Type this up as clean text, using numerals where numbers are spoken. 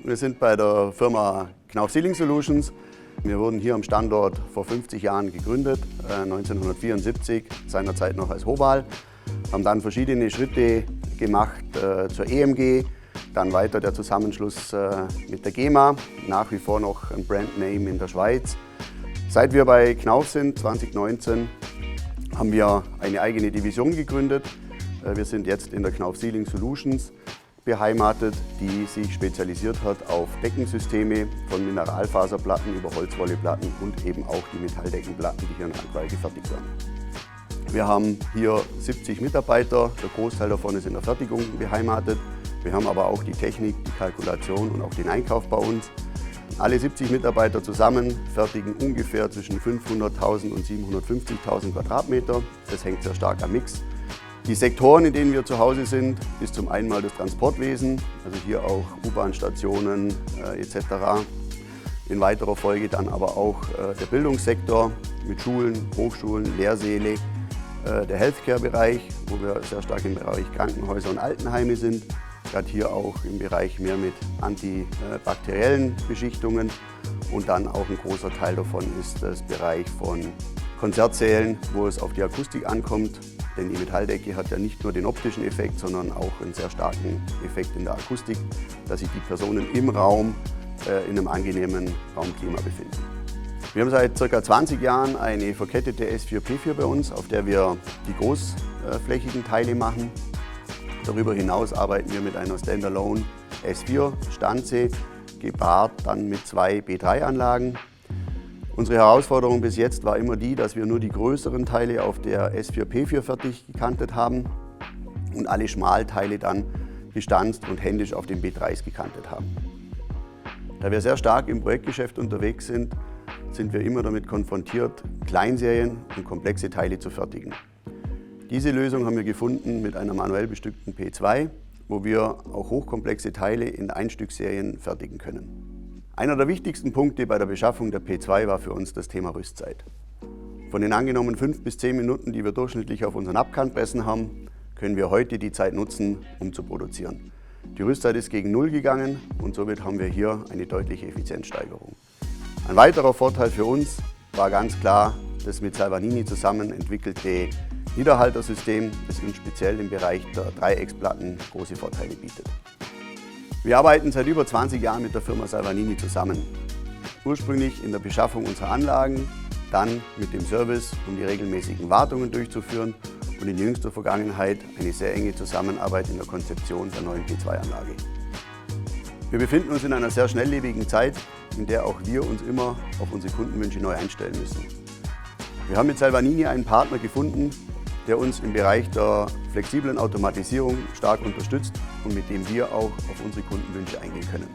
Wir sind bei der Firma Knauf Sealing Solutions. Wir wurden hier am Standort vor 50 Jahren gegründet, 1974, seinerzeit noch als Hobal. Haben dann verschiedene Schritte gemacht zur EMG, dann weiter der Zusammenschluss mit der GEMA, nach wie vor noch ein Brandname in der Schweiz. Seit wir bei Knauf sind, 2019, haben wir eine eigene Division gegründet. Wir sind jetzt in der Knauf Sealing Solutions beheimatet, die sich spezialisiert hat auf Deckensysteme von Mineralfaserplatten über Holzwolleplatten und eben auch die Metalldeckenplatten, die hier in Rangwall gefertigt werden. Wir haben hier 70 Mitarbeiter, der Großteil davon ist in der Fertigung beheimatet. Wir haben aber auch die Technik, die Kalkulation und auch den Einkauf bei uns. Alle 70 Mitarbeiter zusammen fertigen ungefähr zwischen 500.000 und 750.000 Quadratmeter. Das hängt sehr stark am Mix. Die Sektoren, in denen wir zu Hause sind, ist zum einen mal das Transportwesen, also hier auch U-Bahn-Stationen etc. In weiterer Folge dann aber auch der Bildungssektor mit Schulen, Hochschulen, Lehrsäle, der Healthcare-Bereich, wo wir sehr stark im Bereich Krankenhäuser und Altenheime sind. Gerade hier auch im Bereich mehr mit antibakteriellen Beschichtungen und dann auch ein großer Teil davon ist das Bereich von Konzertsälen, wo es auf die Akustik ankommt. Denn die Metalldecke hat ja nicht nur den optischen Effekt, sondern auch einen sehr starken Effekt in der Akustik, dass sich die Personen im Raum in einem angenehmen Raumklima befinden. Wir haben seit ca. 20 Jahren eine verkettete S4P4 bei uns, auf der wir die großflächigen Teile machen. Darüber hinaus arbeiten wir mit einer Standalone S4 Stanze, gepaart dann mit 2 B3-Anlagen. Unsere Herausforderung bis jetzt war immer die, dass wir nur die größeren Teile auf der S4P4 fertig gekantet haben und alle Schmalteile dann gestanzt und händisch auf den B3s gekantet haben. Da wir sehr stark im Projektgeschäft unterwegs sind, sind wir immer damit konfrontiert, Kleinserien und komplexe Teile zu fertigen. Diese Lösung haben wir gefunden mit einer manuell bestückten P2, wo wir auch hochkomplexe Teile in Einstückserien fertigen können. Einer der wichtigsten Punkte bei der Beschaffung der P2 war für uns das Thema Rüstzeit. Von den angenommenen 5 bis 10 Minuten, die wir durchschnittlich auf unseren Abkantpressen haben, können wir heute die Zeit nutzen, um zu produzieren. Die Rüstzeit ist gegen 0 gegangen und somit haben wir hier eine deutliche Effizienzsteigerung. Ein weiterer Vorteil für uns war ganz klar das mit Salvagnini zusammen entwickelte Niederhaltersystem, das uns speziell im Bereich der Dreiecksplatten große Vorteile bietet. Wir arbeiten seit über 20 Jahren mit der Firma Salvagnini zusammen. Ursprünglich in der Beschaffung unserer Anlagen, dann mit dem Service, um die regelmäßigen Wartungen durchzuführen und in jüngster Vergangenheit eine sehr enge Zusammenarbeit in der Konzeption der neuen P2-Anlage. Wir befinden uns in einer sehr schnelllebigen Zeit, in der auch wir uns immer auf unsere Kundenwünsche neu einstellen müssen. Wir haben mit Salvagnini einen Partner gefunden, der uns im Bereich der flexiblen Automatisierung stark unterstützt und mit dem wir auch auf unsere Kundenwünsche eingehen können.